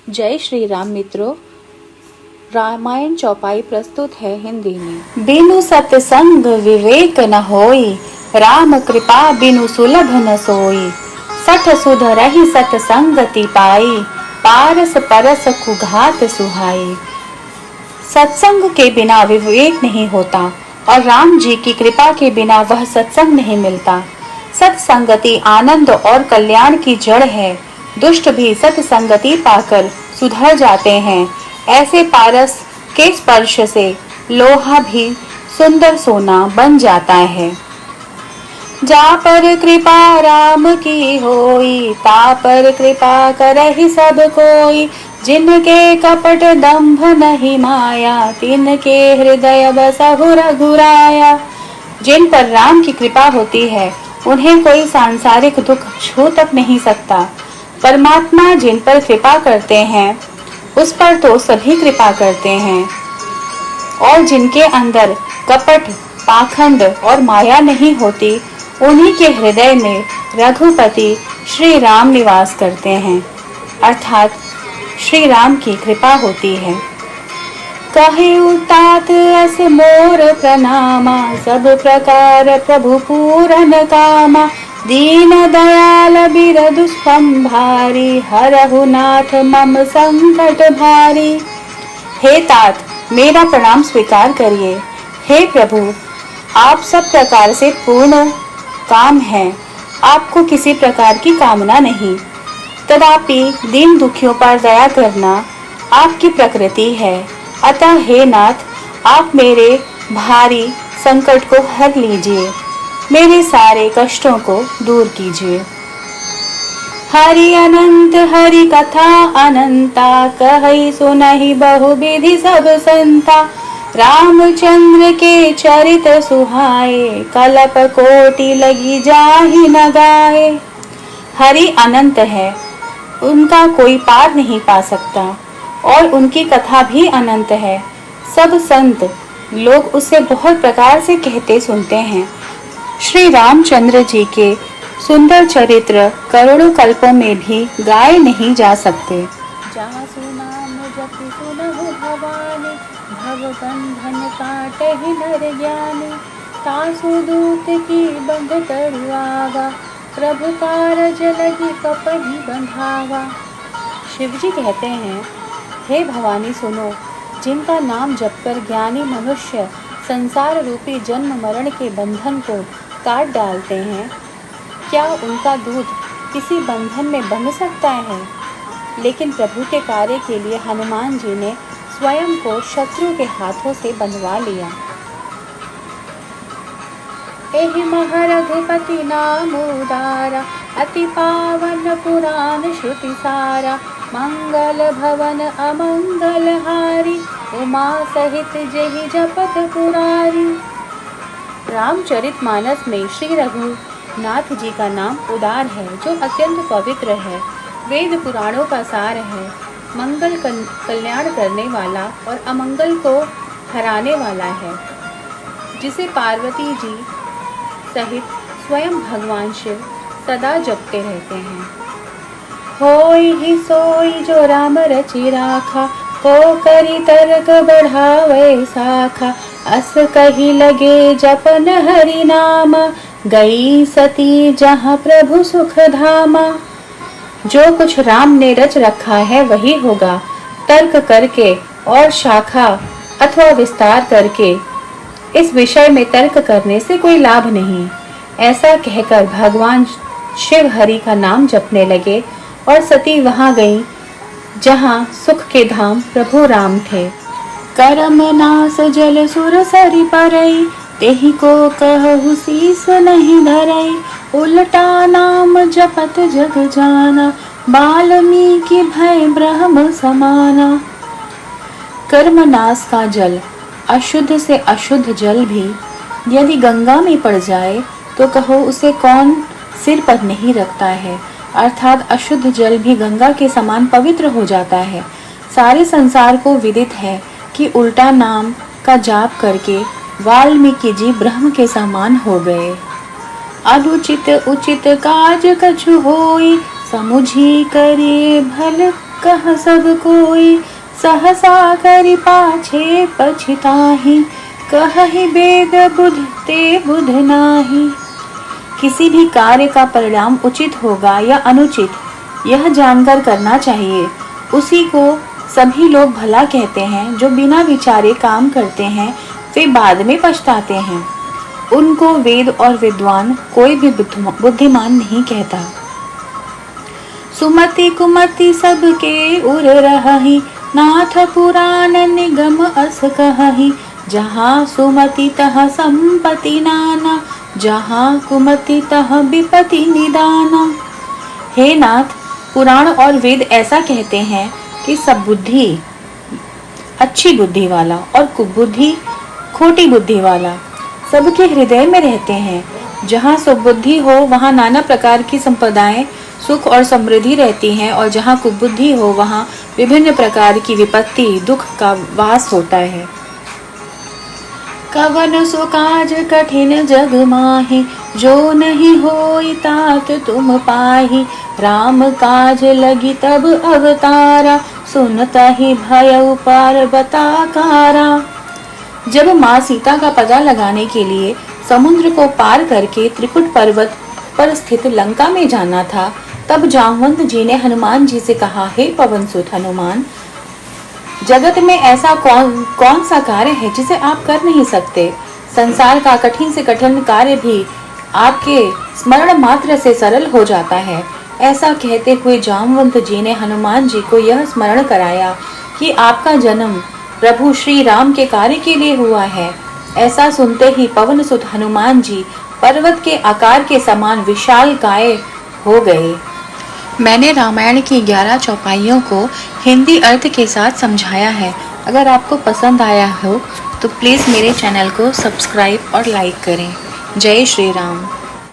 जय श्री राम मित्रों, रामायण चौपाई प्रस्तुत है हिंदी में। बिनु सत्संग विवेक न होई, राम कृपा बिनु सुलभ न सोई। सठ सुध रही सत्संगति पाई, पारस परस कुघात सुहाई। सत्संग के बिना विवेक नहीं होता और राम जी की कृपा के बिना वह सत्संग नहीं मिलता। सत्संगति आनंद और कल्याण की जड़ है। दुष्ट भी सत्संगति पाकर सुधर जाते हैं। ऐसे पारस के स्पर्श से लोहा भी सुंदर सोना बन जाता है। जा पर कृपा राम की होई, ता पर कृपा करहि सब कोई। जिनके कपट दंभ नहीं माया, तिनके हृदय बसहु रघुराया। जिन पर राम की कृपा होती है उन्हें कोई सांसारिक दुख छू तक नहीं सकता। परमात्मा जिन पर कृपा करते हैं उस पर तो सभी कृपा करते हैं। और जिनके अंदर कपट, पाखंड और माया नहीं होती, उन्हीं के हृदय में रघुपति श्री राम निवास करते हैं, अर्थात श्री राम की कृपा होती है। कहे उतात अस मोर प्रणामा, सब प्रकार प्रभु पूरन कामा। दीन दयाल बिरधु संभारी, हरहु नाथ मम संकट भारी। हे तात, मेरा प्रणाम स्वीकार करिए। हे प्रभु, आप सब प्रकार से पूर्ण काम है, आपको किसी प्रकार की कामना नहीं। तथापि दीन दुखियों पर दया करना आपकी प्रकृति है। अतः हे नाथ, आप मेरे भारी संकट को हर लीजिए, मेरे सारे कष्टों को दूर कीजिए। हरि अनंत हरि कथा अनंता, कहई सुनहि बहु विधि सब संता। रामचंद्र के चरित सुहाए, कलप कोटि लगी जाहि न गाए। हरि अनंत है, उनका कोई पार नहीं पा सकता और उनकी कथा भी अनंत है। सब संत लोग उसे बहुत प्रकार से कहते सुनते हैं। श्री रामचंद्र जी के सुंदर चरित्र करोड़ों कल्पों में भी गाए नहीं जा सकते। जासु नाम जपि सुनहु भवानी, भवबंधन काटहि नर ज्ञानी। तासु दूत की बंध तरुआवा, प्रभु कारज लगी कपहि बंधावा। शिव जी कहते हैं, हे भवानी सुनो, जिनका नाम जपकर ज्ञानी मनुष्य संसार रूपी जन्म मरण के बंधन को काट डालते हैं, क्या उनका दूत किसी बंधन में बंध सकता है? लेकिन प्रभु के कार्य के लिए हनुमान जी ने स्वयं को शत्रु के हाथों से बंधवा लिया। एहि मह रघुपति नाम उदारा, अति पावन पुराण श्रुति सारा। मंगल भवन अमंगल हारी, उमा सहित जेहि जपत पुरारी। रामचरितमानस में श्री रघुनाथ जी का नाम उदार है, जो अत्यंत पवित्र है, वेद पुराणों का सार है, मंगल कल्याण करने वाला और अमंगल को हराने वाला है, जिसे पार्वती जी सहित स्वयं भगवान शिव सदा जपते रहते हैं। होई ही सोई जो राम रचि राखा, को करी तर्क बढ़ावे साखा। अस कही लगे जपन हरि नामा, गई सती जहाँ प्रभु सुख धामा। जो कुछ राम ने रच रखा है वही होगा। तर्क करके और शाखा अथवा विस्तार करके इस विषय में तर्क करने से कोई लाभ नहीं। ऐसा कहकर भगवान शिव हरि का नाम जपने लगे और सती वहां गई जहां सुख के धाम प्रभु राम थे। करम नास जल सुर सरि परई, तेहि को कहु शीस नहीं धरई। उल्टा नाम जपत जग जाना, वाल्मीकि भय ब्रह्म समाना। कर्मनाश का जल, अशुद्ध से अशुद्ध जल भी यदि गंगा में पड़ जाए तो कहो उसे कौन सिर पर नहीं रखता है। अर्थात अशुद्ध जल भी गंगा के समान पवित्र हो जाता है। सारे संसार को विदित है कि उल्टा नाम का जाप करके वाल्मीकि जी ब्रह्म के समान हो गए। अनुचित उचित काज कछु होई, समुझी करे भल कह सब कोई, सहसा करि पाछे पछिताहि, कहहि वेद बुध ते बुध नाही। किसी भी कार्य का परिणाम उचित होगा या अनुचित यह जानकर करना चाहिए। उसी को सभी लोग भला कहते हैं। जो बिना विचारे काम करते हैं वे बाद में पछताते हैं। उनको वेद और विद्वान कोई भी बुद्धिमान नहीं कहता। सुमति कुमति सबके उर रहहि, नाथ पुराण निगम अस कहहि। जहाँ सुमति तह संपत्ति नाना, जहाँ कुमति तह विपत्ति निदाना। हे नाथ, पुराण और वेद ऐसा कहते हैं कि सब बुद्धि अच्छी बुद्धि वाला और कुबुद्धि खोटी बुद्धि वाला सबके हृदय में रहते हैं। जहाँ सुबुद्धि हो वहाँ नाना प्रकार की संपदाएं सुख और समृद्धि रहती हैं, और जहाँ कुबुद्धि हो वहाँ विभिन्न प्रकार की विपत्ति दुख का वास होता है। कवन सो काज कठिन जग माहि, जो नहीं होई तात तुम पाहि। राम काज लगी तब अवतारा, सुनता ही भय पार्वताकारा। जब माँ सीता का पता लगाने के लिए समुद्र को पार करके त्रिकुट पर्वत पर स्थित लंका में जाना था, तब जामवंत जी ने हनुमान जी से कहा, हे पवन सुत हनुमान, जगत में ऐसा कौन सा कार्य है जिसे आप कर नहीं सकते। संसार का कठिन से कठिन कार्य भी आपके स्मरण मात्र से सरल हो जाता है। ऐसा कहते हुए जामवंत जी ने हनुमान जी को यह स्मरण कराया कि आपका जन्म प्रभु श्री राम के कार्य के लिए हुआ है। ऐसा सुनते ही पवन सुत हनुमान जी पर्वत के आकार के समान विशाल काय हो गए। मैंने रामायण की 11 चौपाइयों को हिंदी अर्थ के साथ समझाया है। अगर आपको पसंद आया हो तो प्लीज़ मेरे चैनल को सब्सक्राइब और लाइक करें। जय श्री राम।